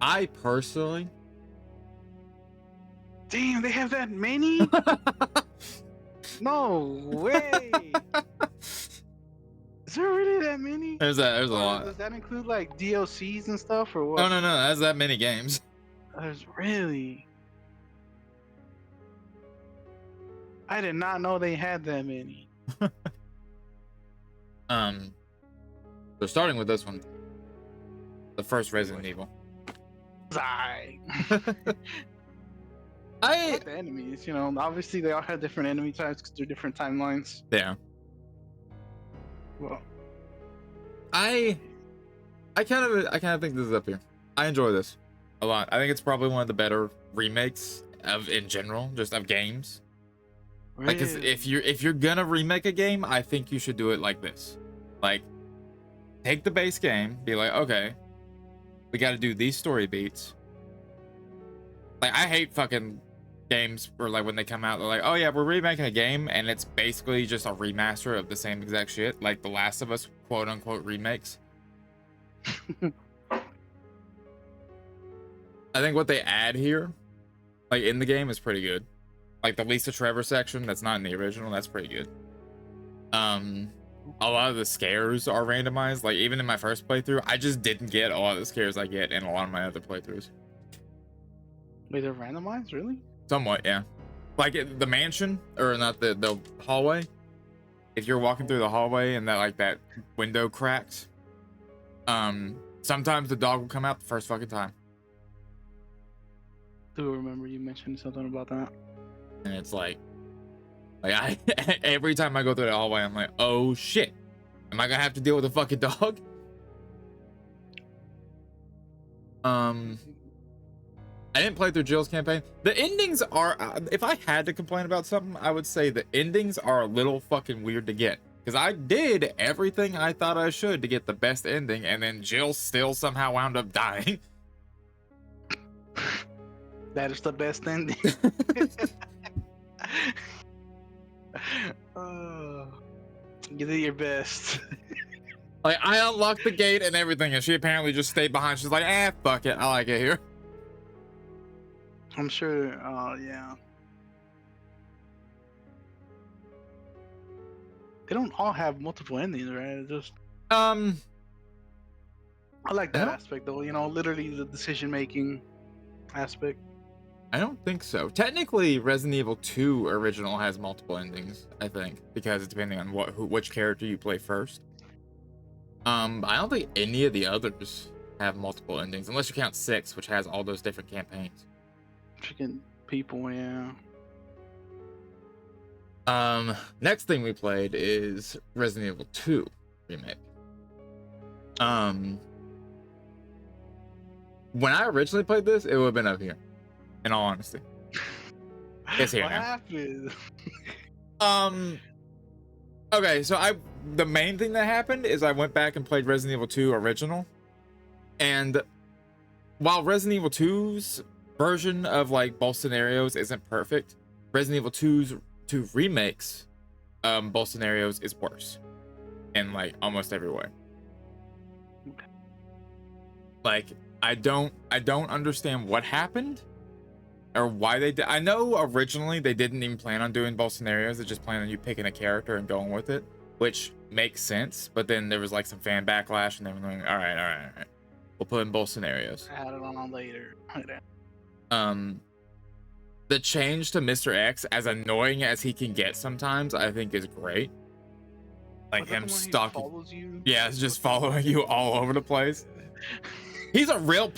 I personally. Damn, they have that many? No way. Is there really that many? There's a Or lot. does that include like DLCs and stuff or No, what? no, no. There's that many games. There's really. I did not know they had that many. So starting with this one, the first Resident Evil. I I like the enemies, you know. Obviously, they all have different enemy types because they're different timelines. yeah. Well, I kind of think this is up here. I enjoy this a lot. I think it's probably one of the better remakes of in general, just of games. Like, 'cause if you're gonna remake a game, I think you should do it like this. Like, take the base game, be like, okay, we got to do these story beats. Like, I hate fucking games where, like, when they come out, they're like, oh yeah, we're remaking a game, and it's basically just a remaster of the same exact shit, like The Last of Us quote unquote remakes. I think what they add here, like in the game, is pretty good. Like the Lisa Trevor section that's not in the original, that's pretty good. A lot of the scares are randomized. Like even in my first playthrough, I just didn't get a lot of the scares I get in a lot of my other playthroughs. Wait, they're randomized, really? Somewhat, yeah. Like the mansion, or not the hallway. If you're walking through the hallway and that window cracks, sometimes the dog will come out the first fucking time. Do remember you mentioned something about that? And it's like I every time I go through the hallway, I'm like, oh shit, am I gonna have to deal with a fucking dog? I didn't play through Jill's campaign. The endings are, if I had to complain about something, I would say the endings are a little fucking weird to get. Because I did everything I thought I should to get the best ending, and then Jill still somehow wound up dying. That is the best ending. You did your best. Like, I unlocked the gate and everything, and she apparently just stayed behind. She's like, fuck it, I like it here. I'm sure, yeah. They don't all have multiple endings, right? It's just I like that aspect though, you know, literally the decision making aspect. I don't think so. Technically, Resident Evil 2 original has multiple endings, I think, because it's depending on which character you play first. I don't think any of the others have multiple endings, unless you count 6, which has all those different campaigns. Freaking people, yeah. Next thing we played is Resident Evil 2 remake. When I originally played this, it would have been up here, in all honesty. It's here what now. happened? Okay, so the main thing that happened is I went back and played Resident Evil 2 original, and while Resident Evil 2's version of like both scenarios isn't perfect, Resident Evil 2's 2 remakes both scenarios is worse in like almost every way. Okay. Like I don't understand what happened or why they did. I know originally they didn't even plan on doing both scenarios. They just planned on you picking a character and going with it, which makes sense. But then there was like some fan backlash, and they were like, all right, we'll put in both scenarios. I had it on later. The change to Mr. X, as annoying as he can get sometimes, I think is great. Like him stalking, yeah, it's just following you all over the place. He's a real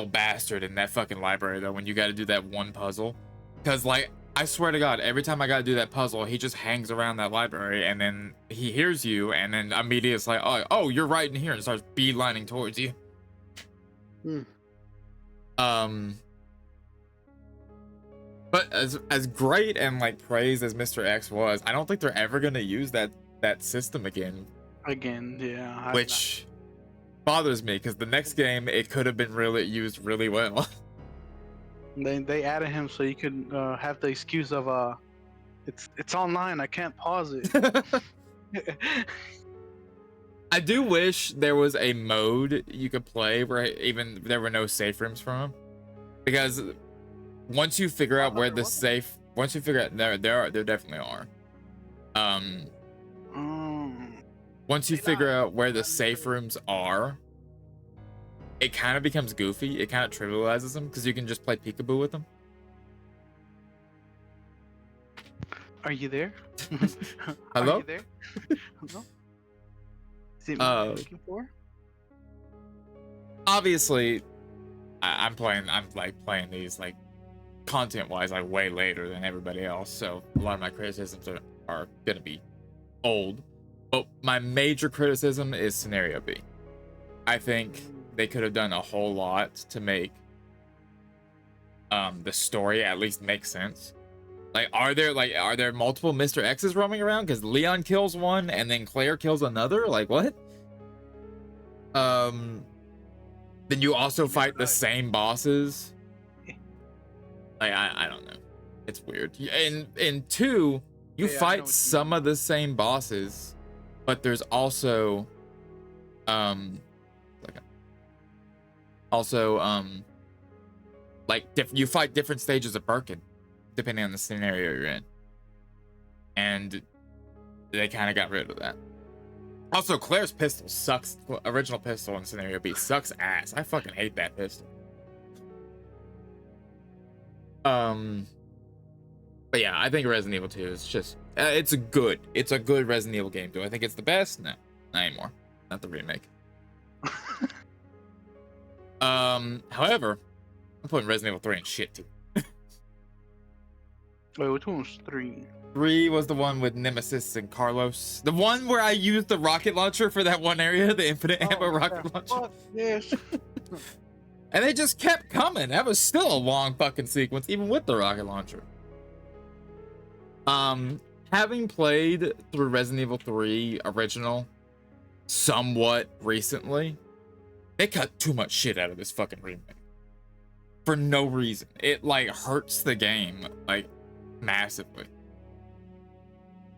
bastard in that fucking library though. When you got to do that one puzzle, because like I swear to God, every time I got to do that puzzle, he just hangs around that library, and then he hears you, and then immediately it's like, oh, you're right in here, and starts beelining towards you. But as great and like praised as Mr. X was, I don't think they're ever gonna use that system again. Yeah. Which bothers me, because the next game it could have been used really well. They added him so you could have the excuse of it's online, I can't pause it. I do wish there was a mode you could play where even there were no safe rooms from them, because once you figure out where the safe, once you figure out there definitely are. Once you figure out where the safe rooms are, it kind of becomes goofy. It kind of trivializes them because you can just play peekaboo with them. Are you there? Hello? Are you there? Hello? Is it what you're looking for? Obviously, I'm like playing these like content-wise like way later than everybody else, so a lot of my criticisms are gonna be old. But my major criticism is scenario B. I think they could have done a whole lot to make the story at least make sense. Like, are there multiple Mr. X's roaming around? Because Leon kills one and then Claire kills another? Like, what? Then you also fight the same bosses. Like, I don't know. It's weird. In 2, you fight some of the same bosses, but there's also you fight different stages of Birkin depending on the scenario you're in, and they kind of got rid of that. Also, Claire's pistol sucks. Original pistol in scenario B sucks ass. I fucking hate that pistol. But yeah, I think Resident Evil 2 is just it's a good Resident Evil game. Do I think it's the best? No, not anymore. Not the remake. However, I'm putting Resident Evil 3 in shit too. Wait, which one was 3? 3 was the one with Nemesis and Carlos. The one where I used the rocket launcher for that one area, the infinite ammo rocket launcher. Yes. And they just kept coming. That was still a long fucking sequence, even with the rocket launcher. Having played through Resident Evil 3 original somewhat recently, they cut too much shit out of this fucking remake. For no reason. It like hurts the game like massively.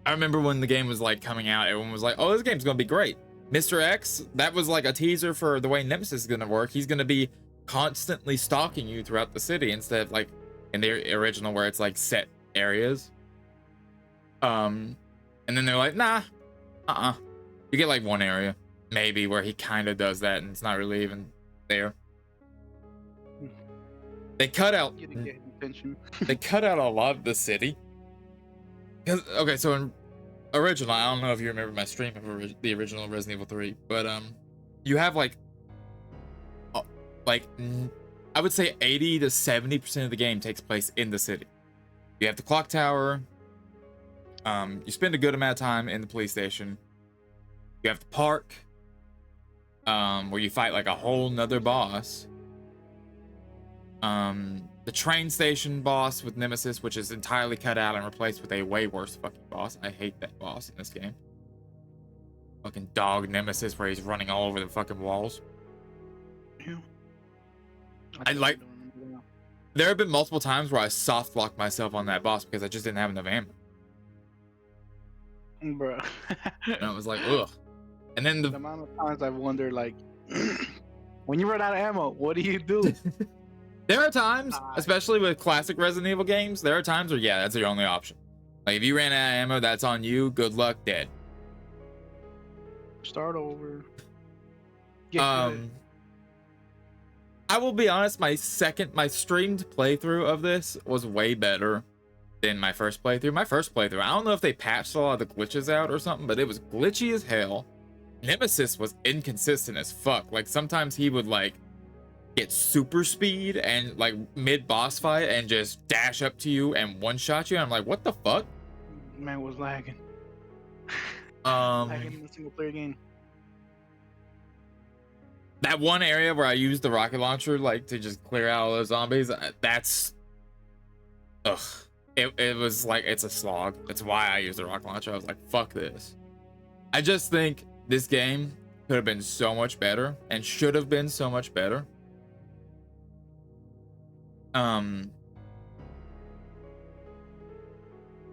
I remember when the game was like coming out, everyone was like, oh, this game's gonna be great. Mr. X, that was like a teaser for the way Nemesis is gonna work. He's gonna be constantly stalking you throughout the city instead of like in the original where it's like set areas. And then they're like, nah, you get like one area maybe where he kind of does that and it's not really even there. They cut out they cut out a lot of the city. Okay, so in original, I don't know if you remember my stream of the original Resident Evil 3, but you have like I would say 80 to 70% of the game takes place in the city. You have the clock tower. You spend a good amount of time in the police station. You have the park, where you fight like a whole nother boss. The train station boss with Nemesis, which is entirely cut out and replaced with a way worse fucking boss. I hate that boss in this game. Fucking dog Nemesis, where he's running all over the fucking walls. Yeah. There have been multiple times where I soft locked myself on that boss because I just didn't have enough ammo. Bruh. And I was like, ugh. And then the amount of times I've wondered, like, when you run out of ammo, what do you do? There are times, especially with classic Resident Evil games, there are times where, yeah, that's your only option. Like, if you ran out of ammo, that's on you. Good luck, dead. Start over. I will be honest, my streamed playthrough of this was way better than my first playthrough. My first playthrough, I don't know if they patched a lot of the glitches out or something, but it was glitchy as hell. Nemesis was inconsistent as fuck. Like, sometimes he would, like, get super speed and, like, mid-boss fight and just dash up to you and one-shot you. And I'm like, what the fuck? Man was lagging. Lagging in the single-player game. That one area where I used the rocket launcher, like, to just clear out all those zombies, that's... Ugh. It was like, it's a slog. That's why I used the rocket launcher. I was like, fuck this. I just think this game could have been so much better and should have been so much better.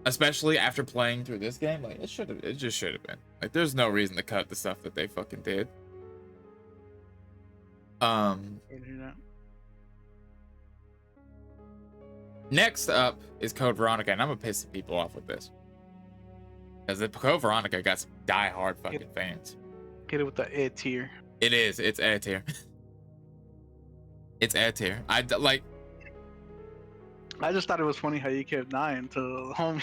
especially after playing through this game. Like it just should have been. Like there's no reason to cut the stuff that they fucking did. Next up is Code Veronica, and I'm gonna piss some people off with this. Because the Code Veronica got some die-hard fucking fans. Get it with the A tier. It is. It's A tier. It's A tier. I just thought it was funny how you kept dying to homie.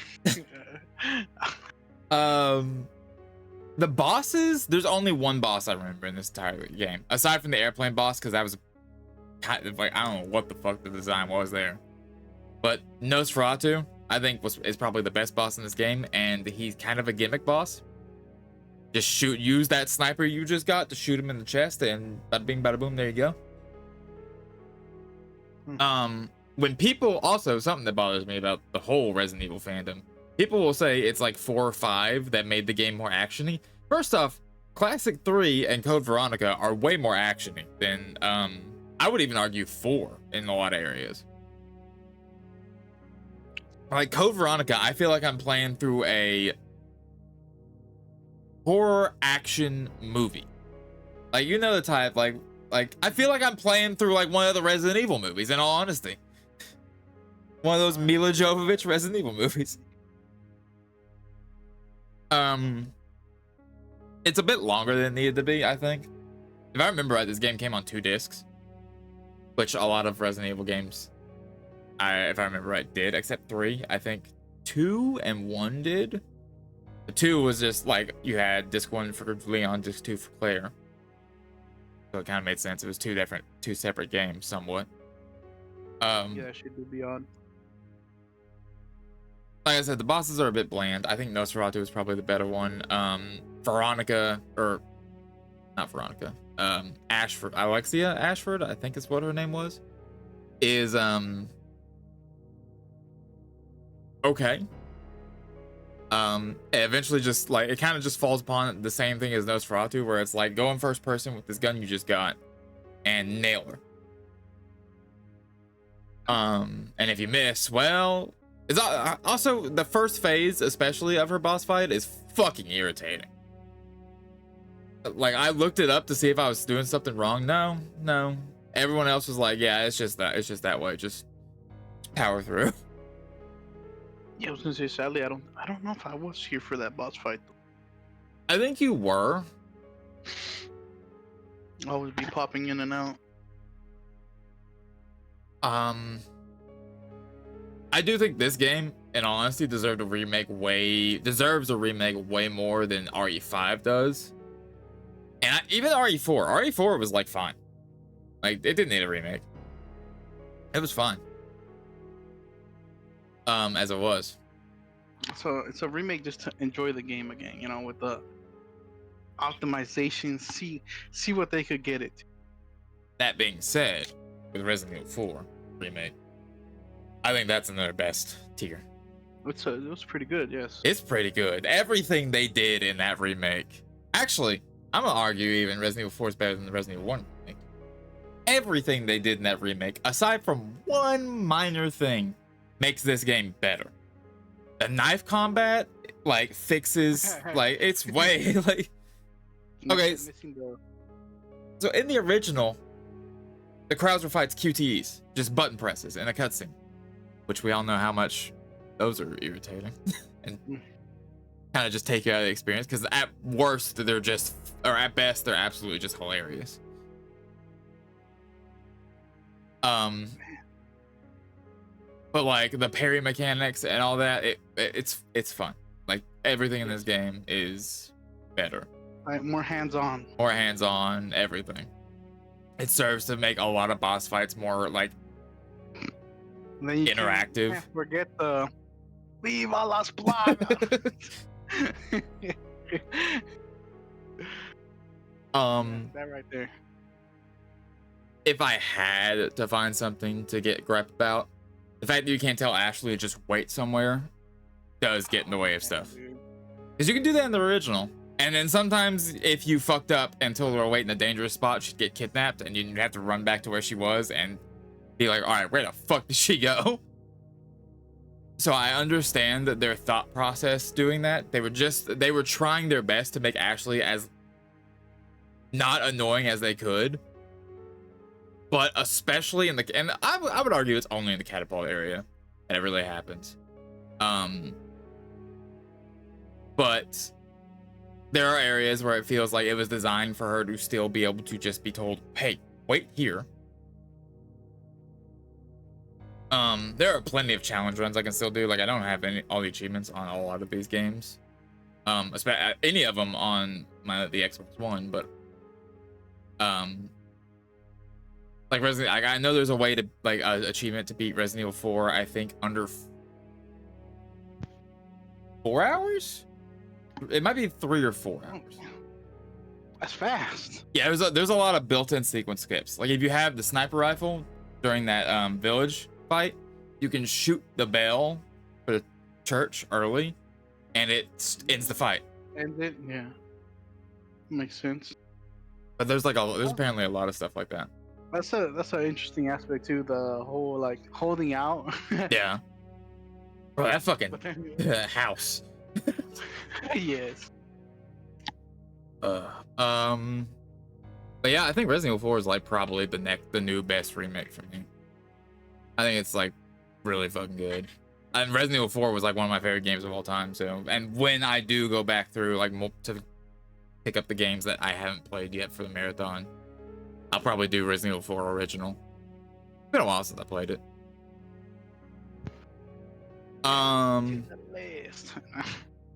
The bosses, there's only one boss I remember in this entire game. Aside from the airplane boss, because that was kind of like, I don't know what the fuck the design was there. But Nosferatu, I think, is probably the best boss in this game, and he's kind of a gimmick boss. Just use that sniper you just got to shoot him in the chest, and bada bing, bada boom, there you go. When people, also something that bothers me about the whole Resident Evil fandom, people will say it's like 4 or 5 that made the game more actiony. First off, Classic 3 and Code Veronica are way more actiony than, I would even argue 4 in a lot of areas. Like Code Veronica, I feel like I'm playing through a horror action movie. Like, you know the type, like I feel like I'm playing through like one of the Resident Evil movies, in all honesty. One of those Mila Jovovich Resident Evil movies. It's a bit longer than it needed to be, I think. If I remember right, this game came on 2 discs, which a lot of Resident Evil games, if I remember right, did, except 3. I think 2 and 1 did. The 2 was just like, you had disc 1 for Leon, disc 2 for Claire. So it kind of made sense. It was 2 separate games, somewhat. Yeah, it should be beyond. Like I said, the bosses are a bit bland. I think Nosferatu is probably the better one. Veronica, or not Veronica, Ashford, Alexia Ashford, I think is what her name was, is okay. Eventually just like, it kind of just falls upon the same thing as Nosferatu, where it's like, go in first person with this gun you just got and nail her. And if you miss, well, it's also the first phase, especially of her boss fight, is fucking irritating. Like, I looked it up to see if I was doing something wrong. No. Everyone else was like, yeah, it's just that way. Just power through. Yeah, I was gonna say, sadly, I don't know if I was here for that boss fight. I think you were. I would be popping in and out. I do think this game, in all honesty, deserves a remake way more than RE5 does. And even RE4 was like fine. Like, it didn't need a remake. It was fine. As it was. So it's a remake just to enjoy the game again, you know, with the optimization, see what they could get it. That being said, with Resident Evil 4 remake, I think that's in their best tier. It was pretty good, yes. It's pretty good. Everything they did in that remake. Actually, I'm gonna argue even Resident Evil 4 is better than the Resident Evil 1 remake. Everything they did in that remake, aside from one minor thing, makes this game better. The knife combat, like, fixes, like, it's way, like, okay. So in the original, the Krauser fights QTEs, just button presses in a cutscene, which we all know how much those are irritating and kind of just take you out of the experience, because at worst they're just, or at best they're absolutely just hilarious. But like the parry mechanics and all that, it's fun. Like, everything in this game is better. Right, more hands-on. More hands-on, everything. It serves to make a lot of boss fights more like interactive. Can't forget the Viva las Plagas. That right there. If I had to find something to get gripe about, the fact that you can't tell Ashley to just wait somewhere does get in the way of stuff. Because you can do that in the original. And then sometimes if you fucked up and told her to wait in a dangerous spot, she'd get kidnapped and you'd have to run back to where she was and be like, all right, where the fuck did she go? So I understand that their thought process doing that. They were trying their best to make Ashley as not annoying as they could. But especially in the, and I would argue it's only in the catapult area that it really happens. But there are areas where it feels like it was designed for her to still be able to just be told, hey, wait here. There are plenty of challenge runs I can still do. Like, I don't have all the achievements on a lot of these games. Any of them on the Xbox One, but like I know there's a way to like achievement to beat Resident Evil 4. I think under 4 hours. It might be 3 or 4 hours. That's fast. Yeah, there's a lot of built-in sequence skips. Like if you have the sniper rifle during that village fight, you can shoot the bell for the church early, and it ends the fight. And it, yeah, makes sense. But there's apparently a lot of stuff like that. That's an interesting aspect too. The whole like holding out. Yeah. Bro, that fucking house. Yes. But yeah, I think Resident Evil 4 is like probably the new best remake for me. I think it's like really fucking good. And Resident Evil 4 was like one of my favorite games of all time. So, and when I do go back through like to pick up the games that I haven't played yet for the marathon, I'll probably do Resident Evil 4 original. It's been a while since I played it.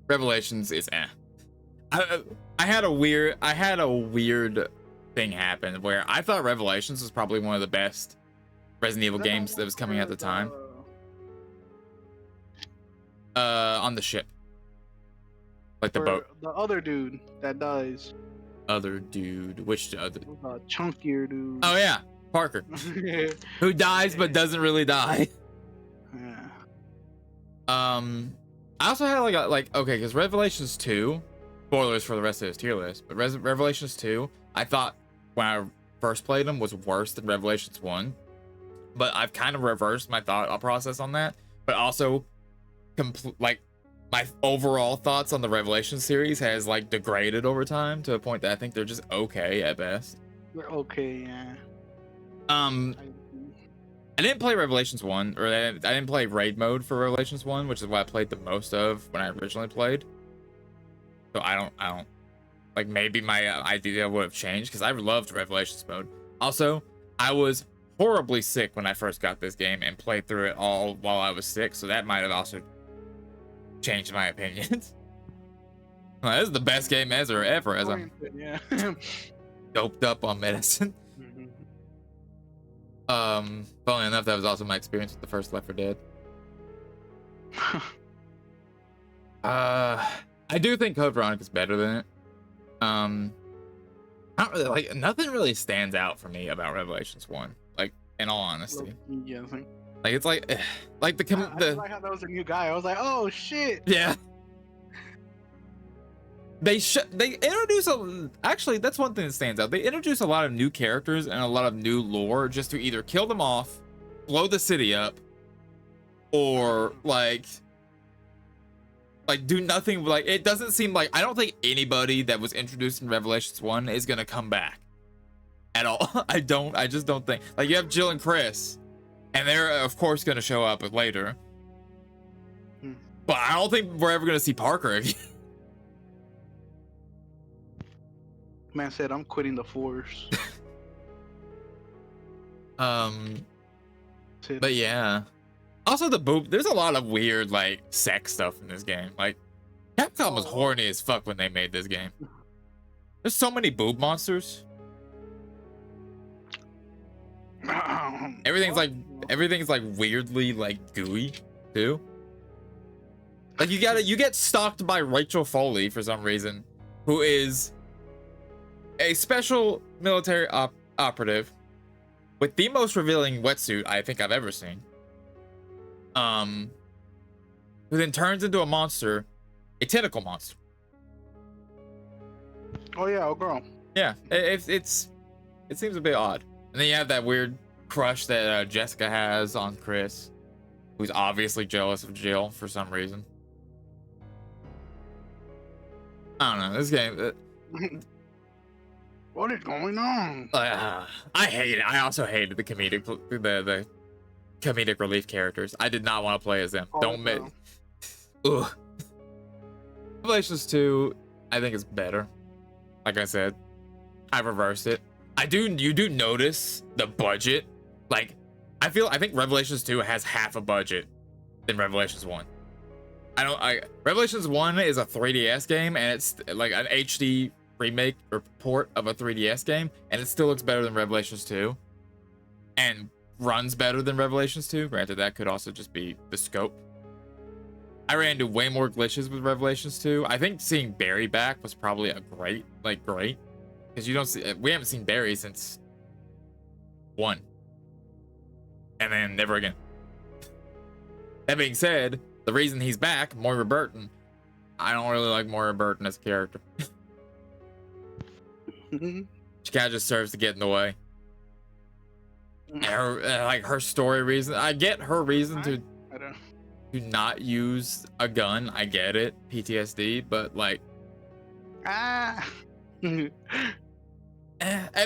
Revelations is I had a weird thing happen where I thought Revelations was probably one of the best Resident Evil games that was coming at the time. On the ship, like the boat. The other dude that dies. Other dude, which other? Chunkier dude. Oh yeah, Parker, who dies but doesn't really die. Yeah. I also had okay, because Revelations 2, spoilers for the rest of his tier list, but Revelations 2, I thought when I first played them was worse than Revelations 1, but I've kind of reversed my thought process on that. But also, my overall thoughts on the Revelation series has like degraded over time to a point that I think they're just okay at best. They're okay, yeah. I didn't play Revelations 1, or I didn't play raid mode for Revelations 1, which is what I played the most of when I originally played. So I don't like, maybe my idea would have changed because I loved Revelations mode. Also, I was horribly sick when I first got this game and played through it all while I was sick, so that might have also changed my opinions. Well, this is the best game ever as I'm doped up on medicine. Funnily enough, that was also my experience with the first Left 4 Dead. I do think Code Veronica is better than it. Not really, like, nothing really stands out for me about Revelations 1, like, in all honesty. Yeah, like it's like the I like how that was a new guy. I was like, oh shit. Yeah. They introduce actually, that's one thing that stands out. They introduce a lot of new characters and a lot of new lore just to either kill them off, blow the city up, or like do nothing. Like, it doesn't seem like, I don't think anybody that was introduced in Revelations 1 is gonna come back at all. I just don't think. Like, you have Jill and Chris, and they're of course gonna show up later, but I don't think we're ever gonna see Parker again. Man said, I'm quitting the force. But yeah. Also, there's a lot of weird, like, sex stuff in this game. Like, Capcom was horny as fuck when they made this game. There's so many boob monsters. Everything's like weirdly like gooey too. Like, you get stalked by Rachel Foley for some reason, who is a special military operative with the most revealing wetsuit I think I've ever seen. Who then turns into a monster, a tentacle monster. Oh yeah, a girl. Yeah, it seems a bit odd. And then you have that weird crush that Jessica has on Chris. who's obviously jealous of Jill for some reason. I don't know. This game. What is going on? I hate it. I also hated the comedic relief characters. I did not want to play as them. Oh, Don't make. Ugh. Revelations 2, I think is better. Like I said, I reversed it. You do notice the budget. Like, I think Revelations 2 has half a budget than Revelations 1. Revelations 1 is a 3DS game, and it's like an HD remake or port of a 3DS game, and it still looks better than Revelations 2 and runs better than Revelations 2. Granted, that could also just be the scope. I ran into way more glitches with Revelations 2. I think seeing Barry back was probably a great, because we haven't seen Barry since 1, and then never again. That being said, the reason he's back, Moira Burton, I don't really like Moira Burton as a character. She kind of just serves to get in the way. And her story reason, I get her reason to not use a gun. I get it, PTSD, but like, and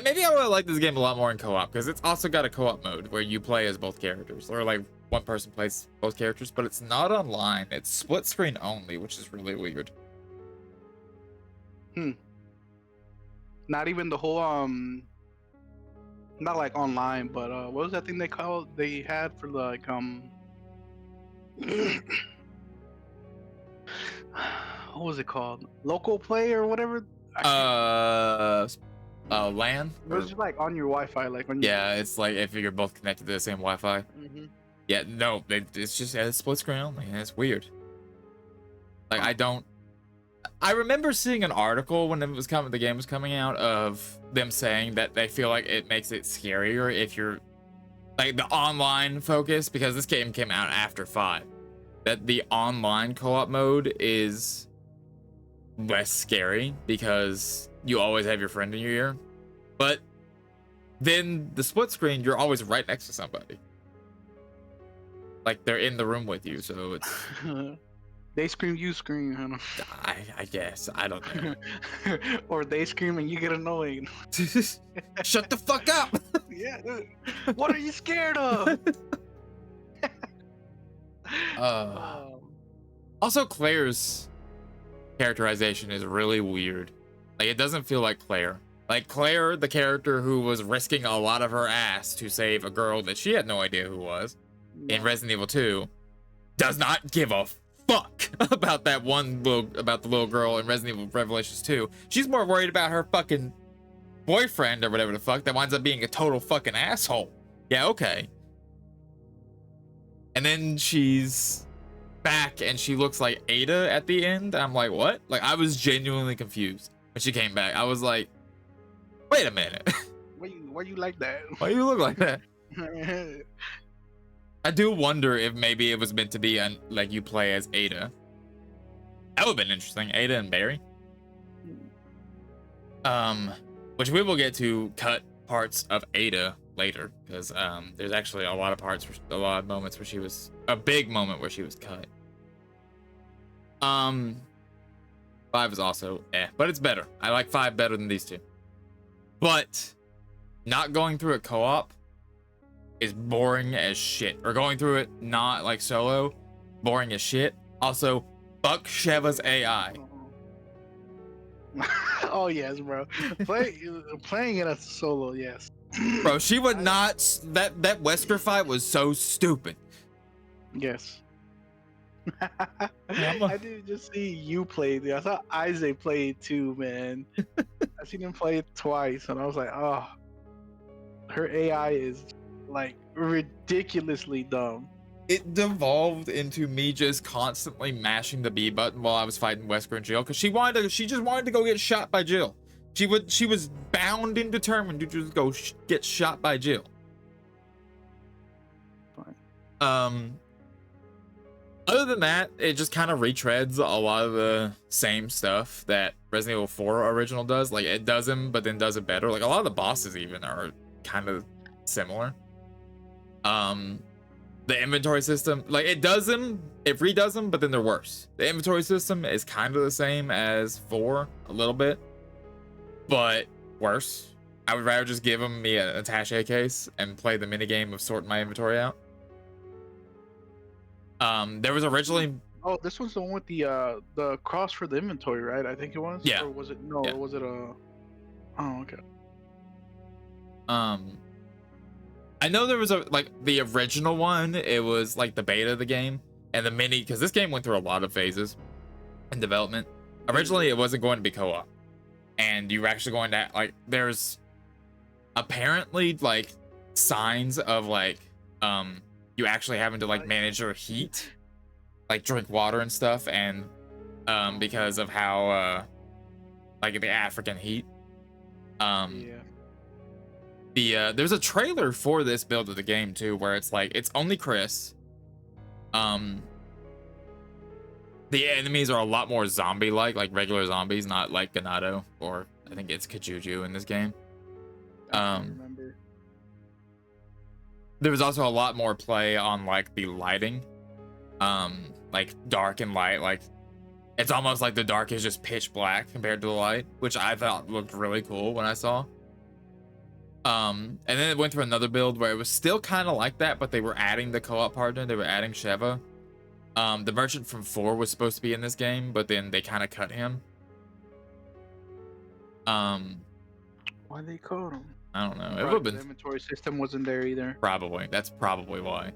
maybe I would like this game a lot more in co-op, because it's also got a co-op mode where you play as both characters, or like one person plays both characters, but it's not online. It's split screen only, which is really weird. Not even the whole not like online, but what was that thing they had for like what was it called? Local play or whatever? LAN? It was just like on your Wi-Fi, like on your... Yeah, it's like if you're both connected to the same Wi-Fi. Yeah, no, it's just a split screen only, and it's weird. Like, I remember seeing an article when the game was coming out, of them saying that they feel like it makes it scarier if you're like the online focus, because this game came out after 5. That the online co-op mode is less scary because you always have your friend in your ear. But then the split screen, you're always right next to somebody. Like, they're in the room with you, so it's... They scream, you scream, I don't know. I guess. I don't know. Or they scream and you get annoyed. Shut the fuck up! Yeah, dude. What are you scared of? Also, Claire's characterization is really weird. Like, it doesn't feel like Claire. Like, Claire, the character who was risking a lot of her ass to save a girl that she had no idea who was in Resident Evil 2, does not give a fuck about the little girl in Resident Evil Revelations 2. She's more worried about her fucking boyfriend or whatever the fuck that winds up being a total fucking asshole. Yeah, okay. And then she's back and she looks like Ada at the end. I'm like, what? Like, I was genuinely confused when she came back. I was like, wait a minute. Why you like that? Why you look like that? I do wonder if maybe it was meant to be like you play as Ada. That would have been interesting. Ada and Barry. Which we will get to cut parts of Ada later, because there's actually a lot of moments where she was a big moment where she was cut. 5 is also but it's better. I like 5 better than these two. But not going through it co-op is boring as shit. Or going through it not like solo, boring as shit. Also, fuck Sheva's AI. Oh yes, bro. Playing it as a solo, yes. Bro, she would not. That Wesker fight was so stupid. Yes. I didn't just see you play it. I saw Isaac play it too, man. I seen him play it twice, and I was like, oh, her AI is like ridiculously dumb. It devolved into me just constantly mashing the B button while I was fighting Wesker and Jill, because she just wanted to go get shot by Jill. She was bound and determined to just go get shot by Jill. Fine. Other than that, it just kind of retreads a lot of the same stuff that Resident Evil 4 original does. Like, it does them, but then does it better. Like, a lot of the bosses even are kind of similar. The the inventory system, like it redoes them, but then they're worse. The inventory system is kind of the same as 4 a little bit, but worse. I would rather just give me an attaché case and play the minigame of sorting my inventory out. There was originally. Oh, this was the one with the cross for the inventory, right? I think it was. Yeah. Or was it no? Yeah. Was it a? Oh, okay. I know there was the original one. It was like the beta of the game and the mini, because this game went through a lot of phases in development. Originally, it wasn't going to be co-op, and you were actually going to there's apparently signs of you actually having to manage your heat, drink water and stuff, and because of how the African heat. There's a trailer for this build of the game too, where it's it's only Chris. The enemies are a lot more zombie-like regular zombies, not like Ganado, or I think it's Kajuju in this game. I remember. There was also a lot more play on the lighting, dark and light. It's almost like the dark is just pitch black compared to the light, which I thought looked really cool when I saw. And then it went through another build where it was still kind of like that, but they were adding the co-op partner. They were adding Sheva. The merchant from 4 was supposed to be in this game, but then they kind of cut him. Why they cut him? I don't know. It Right, would have been the inventory system wasn't there either. probably. That's probably why.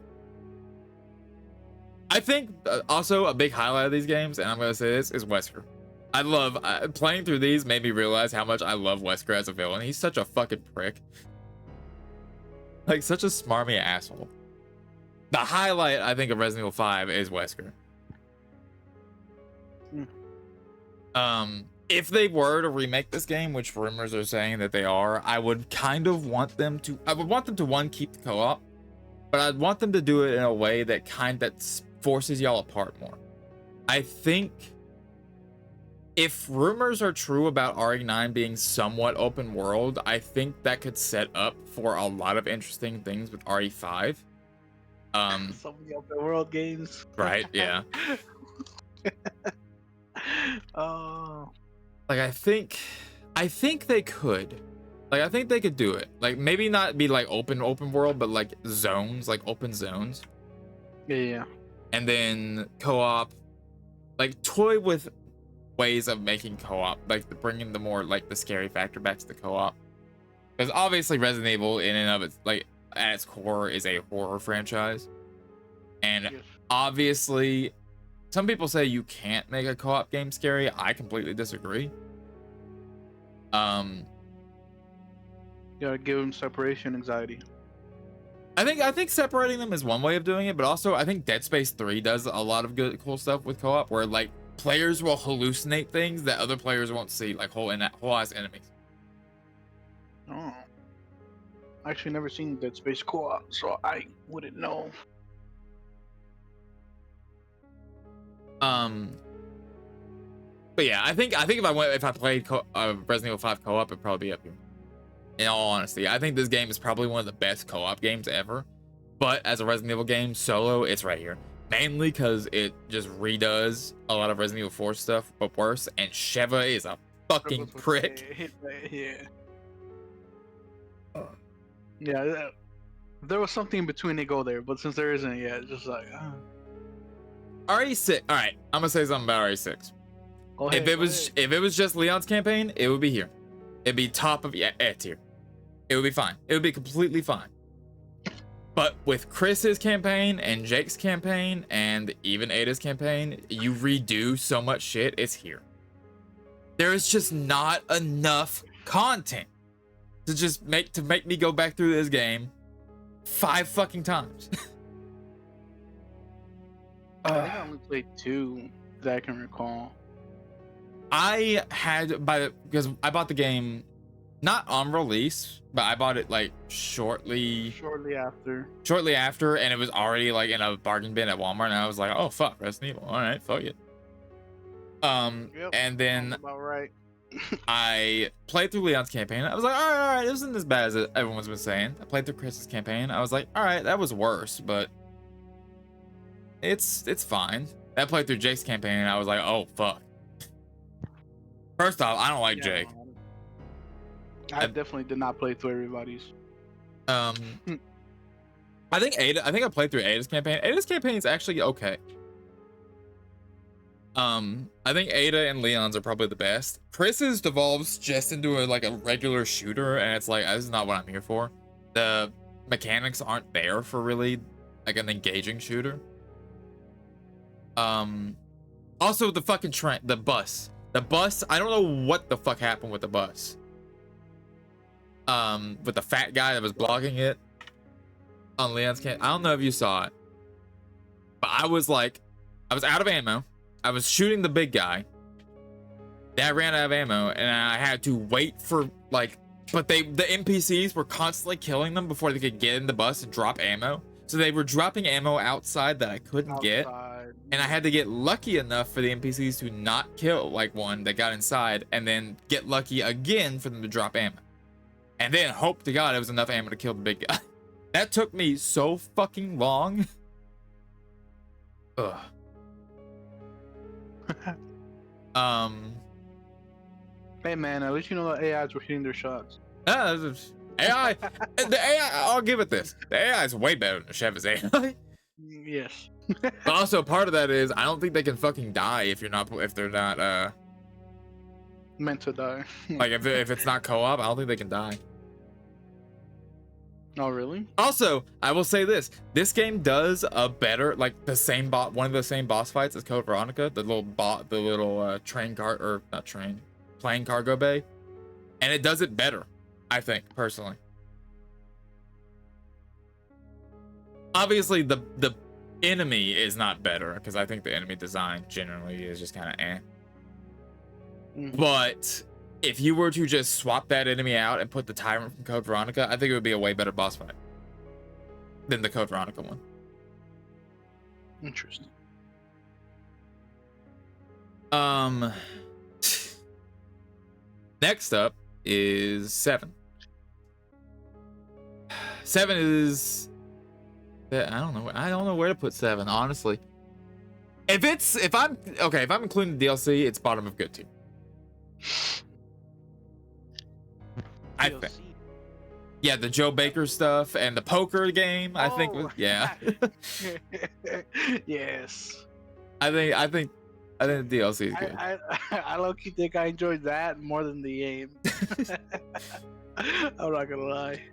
I think also a big highlight of these games, and I'm gonna say this, is Wesker. I love playing through these. Made me realize how much I love Wesker as a villain. He's such a fucking prick, such a smarmy asshole. The highlight, I think, of Resident Evil 5 is Wesker. If they were to remake this game, which rumors are saying that they are, I would kind of want them to. I would want them to keep the co-op, but I'd want them to do it in a way that forces y'all apart more. I think if rumors are true about RE9 being somewhat open world, I think that could set up for a lot of interesting things with RE5. So many open world games. Right? Yeah. Oh. I think they could. I think they could do it. Maybe not be open world, but zones, open zones. Yeah. And then co-op, toy with ways of making co-op, bringing the more the scary factor back to the co-op. Because obviously Resident Evil in and of its at its core is a horror franchise, and obviously some people say you can't make a co-op game scary. I completely disagree. You gotta give them separation anxiety. I think separating them is one way of doing it, but also I think Dead Space 3 does a lot of good cool stuff with co-op, where players will hallucinate things that other players won't see, whole ass enemies. Oh, I actually never seen Dead Space co-op, so I wouldn't know. But yeah, I think if I played Resident Evil 5 co-op, it'd probably be up here. In all honesty, I think this game is probably one of the best co-op games ever. But as a Resident Evil game solo, it's right here. Mainly because it just redoes a lot of Resident Evil 4 stuff, but worse. And Sheva is a fucking prick. Yeah, there was something in between they go there, but since there isn't yet, it's just RE6. All right, I'm gonna say something about RE6. If it was just Leon's campaign, it would be here. It'd be top of tier. It would be fine. It would be completely fine. But with Chris's campaign and Jake's campaign and even Ada's campaign, you redo so much shit. It's here. There is just not enough content to make me go back through this game 5 fucking times. I think I only played 2 that I can recall. I had because I bought the game not on release, but I bought it shortly after, and it was already in a bargain bin at Walmart, and I was like, oh fuck, Resident Evil, all right, fuck it. Yep, and then about right. I played through Leon's campaign. I was like, all right, it wasn't as bad as everyone's been saying. I played through Chris's campaign. I was like, all right, that was worse, but it's fine. I played through Jake's campaign and I was like, oh fuck. First off, I don't like Jake. I definitely did not play through everybody's. I think I played through Ada's campaign. Ada's campaign is actually okay. I think Ada and Leon's are probably the best. Chris's devolves just into a regular shooter, and it's like, this is not what I'm here for. The mechanics aren't there for really like an engaging shooter. Also the fucking train, the bus, I don't know what the fuck happened with the bus. With the fat guy that was blocking it on Leon's camp. I don't know if you saw it, but I was out of ammo. I was shooting the big guy. Then I ran out of ammo, and I had to wait for but the NPCs were constantly killing them before they could get in the bus and drop ammo. So they were dropping ammo outside that I couldn't get, and I had to get lucky enough for the NPCs to not kill one that got inside, and then get lucky again for them to drop ammo, and then hope to God it was enough ammo to kill the big guy. That took me so fucking long. Ugh. Hey man, at least you know the AIs were hitting their shots. AI, the AI, I'll give it this. The AI is way better than Chev's AI. Yes. But also part of that is I don't think they can fucking die if they're not meant to die. if it's not co-op, I don't think they can die. Oh really? Also, I will say this game does a better one of the same boss fights as Code Veronica, the little plane cargo bay, and it does it better, I think, personally. Obviously the enemy is not better, because I think the enemy design generally is just kind of eh. Mm-hmm. But if you were to just swap that enemy out and put the Tyrant from Code Veronica, I think it would be a way better boss fight than the Code Veronica one. Interesting. Next up is 7. 7 is, I don't know where to put 7, honestly. If I'm including the DLC, it's bottom of good tier. I think. Yeah, the Joe Baker stuff and the poker game. I think. Yeah. Yes. I think the DLC is good. I low-key think I enjoyed that more than the game. I'm not gonna lie.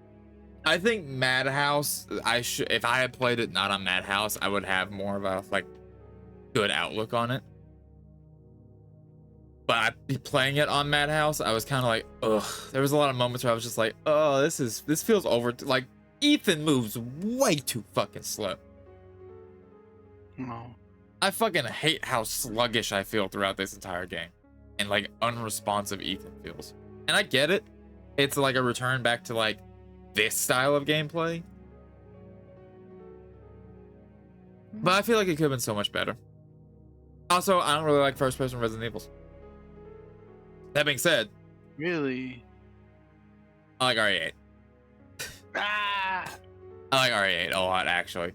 I think Madhouse. If I had played it not on Madhouse, I would have more of a good outlook on it. But playing it on Madhouse, I was kind of like, ugh. There was a lot of moments where I was just like, oh, this feels over. Ethan moves way too fucking slow. No. I fucking hate how sluggish I feel throughout this entire game, and unresponsive Ethan feels. And I get it. It's a return back to this style of gameplay. But I feel like it could have been so much better. Also, I don't really like first-person Resident Evils. That being said, really, I like RE8. I like RE8 a lot, actually.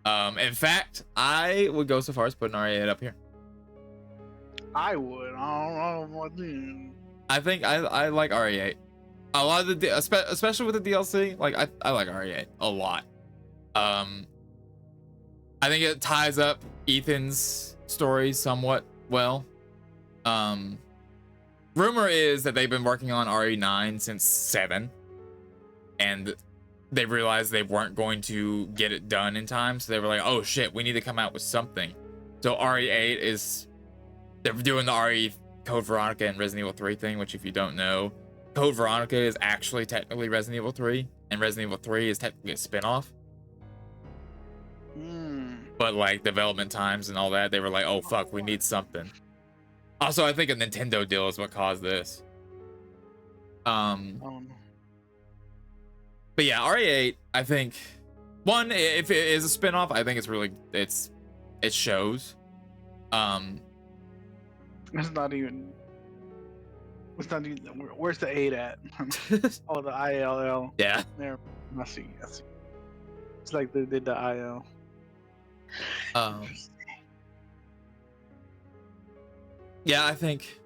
In fact, I would go so far as putting RE8 up here. I would. I don't know what to. I think I like RE8. A lot of especially with the DLC, I like RE8 a lot. I think it ties up Ethan's story somewhat well. Rumor is that they've been working on RE9 since 7, and they realized they weren't going to get it done in time, so they were like, oh shit, we need to come out with something. So RE8 they're doing the RE Code Veronica and Resident Evil 3 thing, which if you don't know, Code Veronica is actually technically Resident Evil 3, and Resident Evil 3 is technically a spin-off. But development times and all that, they were like, oh fuck, we need something. Also, I think a Nintendo deal is what caused this. But yeah, RE8, I think, one, if it is a spin-off, I think it shows. It's not even, where's the 8 at? Oh, the ILL. Yeah. There, I see. It's like they did the IL. Um, yeah, I think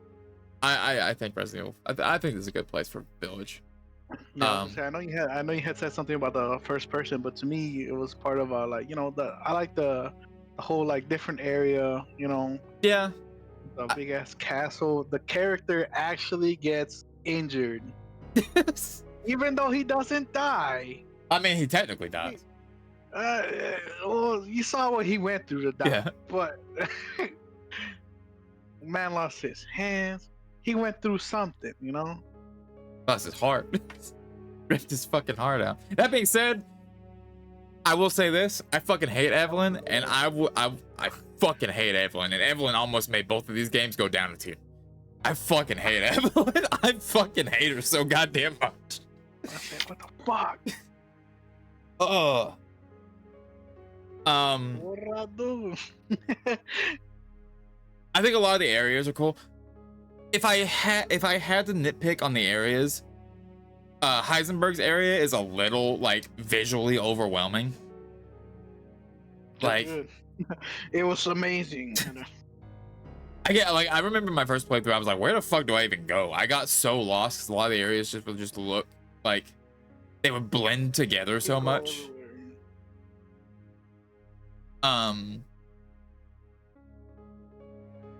I think Resident Evil. I think this is a good place for Village. Yeah, I was gonna say, I know you had said something about the first person, but to me, it was part of like, I like the whole like different area, Yeah. the big ass castle. The character actually gets injured, even though he doesn't die. I mean, he technically dies. Uh, well, you saw what he went through to die, Yeah. but man lost his hands. He went through something, Plus his heart. Ripped his fucking heart out. That being said, I will say this: I fucking hate Evelyn, and I fucking hate Evelyn, and Evelyn almost made both of these games go down a tier. I fucking hate Evelyn. I fucking hate her so goddamn much. I said, what the fuck? Oh. What did I do? I think a lot of the areas are cool. If I had to nitpick on the areas, Heisenberg's area is a little like visually overwhelming. Like it was amazing. I remember my first playthrough, I was like, where the fuck do I even go? I got so lost because a lot of the areas just look like they would blend together so much.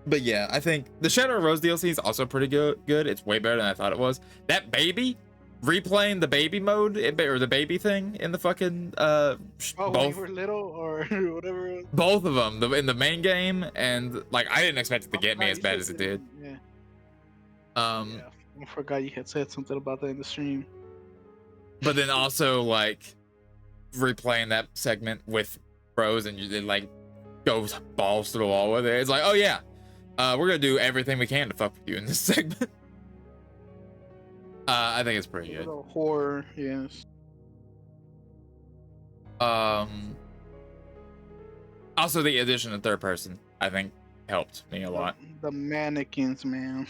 But yeah, I think the Shadow of Rose DLC is also pretty good. It's way better than I thought it was. That baby, replaying the baby mode or the baby thing in the fucking both when you were little or whatever. Both of them, in the main game, and like I didn't expect it to get me as bad as it did. Yeah. Yeah, I forgot you had said something about that in the stream. But then also like replaying that segment with bros and you like goes balls to the wall with it. It's like, oh yeah, we're gonna do everything we can to fuck with you in this segment. I think it's pretty good. Horror, yes. Also the addition of third person, I think, helped me a lot. The mannequins, man.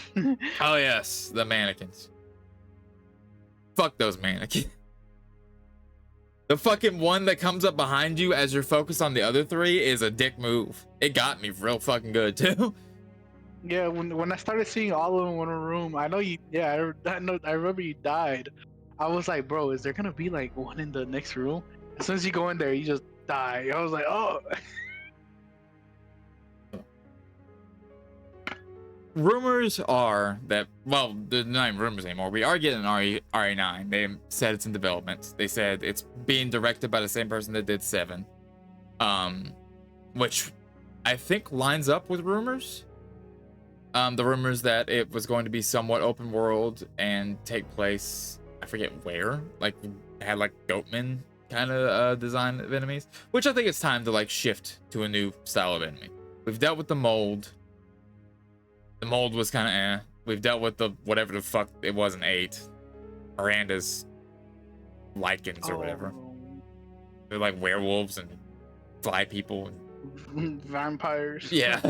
Oh yes, the mannequins. Fuck those mannequins. The fucking one that comes up behind you as you're focused on the other three is a dick move. It got me real fucking good too. Yeah, when I started seeing all of them in a room, I know you. Yeah, I remember you died. I was like, bro, is there gonna be like one in the next room? As soon as you go in there, you just die. I was like, oh. Rumors are that, well, they're not even rumors anymore. We are getting an RE9. They said it's in development. They said it's being directed by the same person that did 7. Which I think lines up with rumors. The rumors that it was going to be somewhat open world and take place, I forget where, like had like Goatman kind of design of enemies, which I think it's time to like shift to a new style of enemy. We've dealt with the mold. The mold was kind of eh. We've dealt with the whatever the fuck it was in 8. Miranda's lichens or whatever. They're like werewolves and fly people and vampires. Yeah.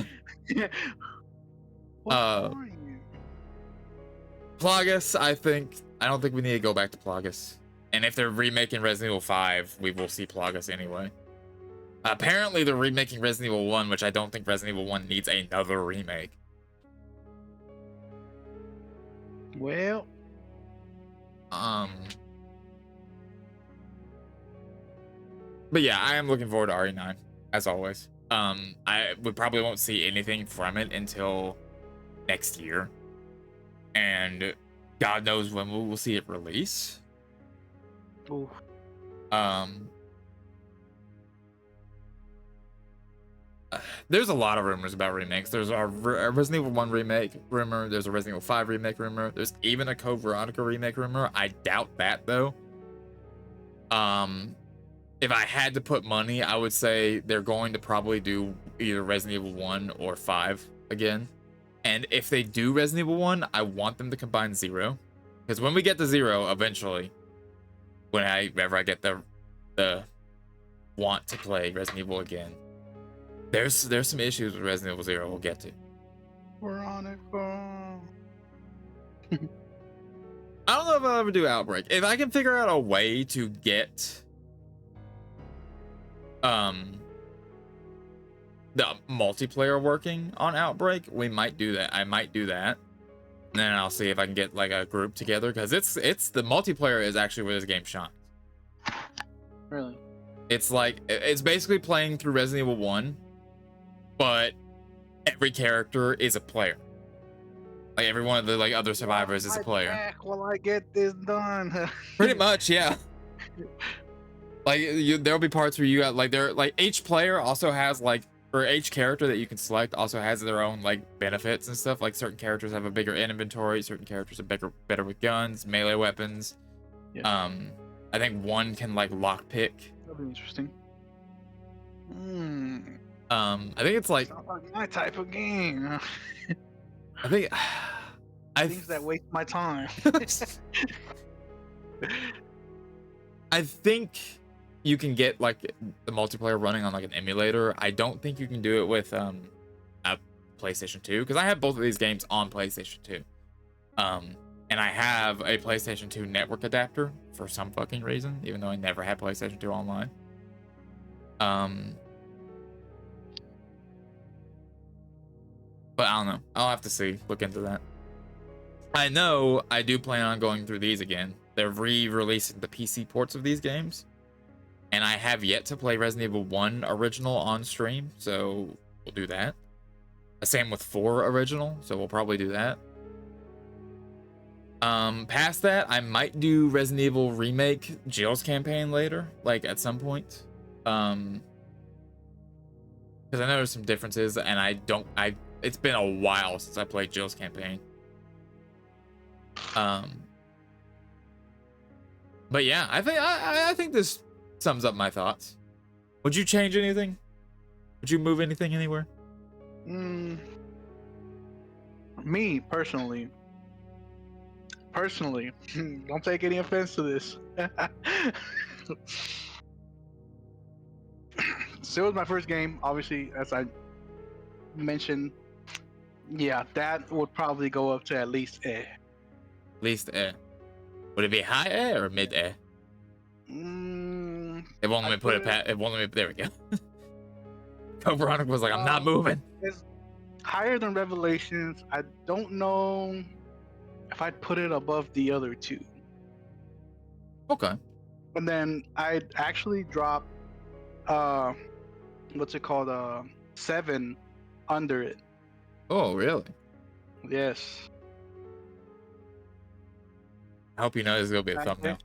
Plagas, I don't think we need to go back to Plagas. And if they're remaking Resident Evil 5, we will see Plagas anyway. Apparently they're remaking Resident Evil 1, which I don't think Resident Evil 1 needs another remake. Well, but yeah, I am looking forward to RE9 as always. We probably won't see anything from it until next year, and God knows when we will see it release. Oof. There's a lot of rumors about remakes. There's a Resident Evil 1 remake rumor. There's a Resident Evil 5 remake rumor. There's even a Code Veronica remake rumor. I doubt that though. If I had to put money, I would say they're going to probably do either Resident Evil 1 or 5 again. And if they do Resident Evil 1, I want them to combine 0. Because when we get to 0, eventually, whenever I get the want to play Resident Evil again, there's some issues with Resident Evil 0 we'll get to. Veronica. I don't know if I'll ever do Outbreak. If I can figure out a way to get the multiplayer working on Outbreak, we might do that. I might do that. And then I'll see if I can get like a group together, because it's the multiplayer is actually where this game shines. Really? It's like it's basically playing through Resident Evil 1, but every character is a player. Like every one of the like other survivors is a player. Back while I get this done. Pretty much, yeah. Like there'll be parts where you got like each player also has like, or each character that you can select also has their own like benefits and stuff. Like certain characters have a bigger inventory, certain characters are better with guns, melee weapons. Yeah. I think one can like lockpick. That'll be interesting. I think it's like Sounds like my type of game. I think Things that waste my time. I think you can get like the multiplayer running on like an emulator. I don't think you can do it with a PlayStation 2, because I have both of these games on PlayStation 2. And I have a PlayStation 2 network adapter for some fucking reason, even though I never had PlayStation 2 online. But I don't know. I'll have to see. Look into that. I know I do plan on going through these again. They're re-releasing the PC ports of these games. And I have yet to play Resident Evil 1 original on stream, so we'll do that. Same with 4 original, so we'll probably do that. Past that, I might do Resident Evil Remake Jill's campaign later, like at some point. Because I know there's some differences, and it's been a while since I played Jill's campaign. But yeah, I think this sums up my thoughts. Would you change anything? Would you move anything anywhere? Me personally, don't take any offense to this. So it was my first game, obviously, as I mentioned. Yeah, that would probably go up to at least A. Least A. Would it be high A or mid A? It won't let me put it past. It won't let me. There we go. Veronica was like, "I'm not moving." It's higher than Revelations. I don't know if I'd put it above the other two. Okay. And then I'd actually drop, what's it called? 7 under it. Oh, really? Yes. I hope you know this is gonna be a Okay. thumbnail.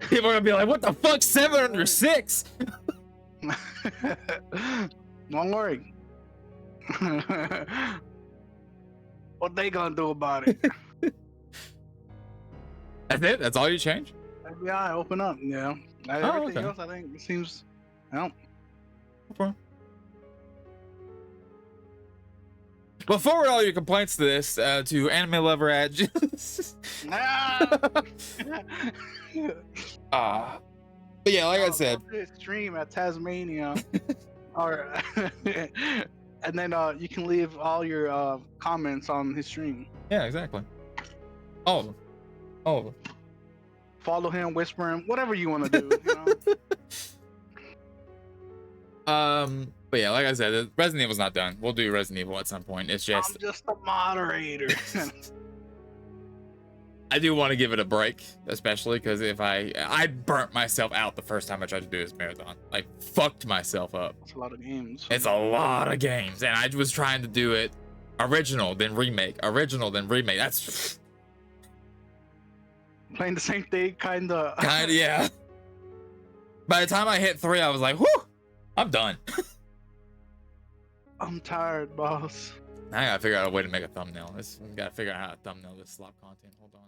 People are gonna be like, "What the fuck? 7 under 6?" Don't worry. What they gonna do about it? That's it. That's all you change. FBI open up. Yeah. Everything else, I think, seems. Well. Okay. Well, forward all your complaints to this to An1melov3r. But yeah, like I said, stream at Tazmania, or and then you can leave all your comments on his stream. Yeah, exactly. All of them. All of them. Follow him, whisper him, whatever you want to do. You know? But yeah, like I said, Resident Evil's not done. We'll do Resident Evil at some point. It's just I'm just a moderator. I do want to give it a break, especially because if I burnt myself out the first time I tried to do this marathon. I fucked myself up. It's a lot of games. It's a lot of games, and I was trying to do it original, then remake, original, then remake. That's playing the same thing, kinda. Yeah. By the time I hit 3, I was like, whew, I'm done. I'm tired, boss. I gotta figure out a way to make a thumbnail. We gotta figure out how to thumbnail this slop content. Hold on.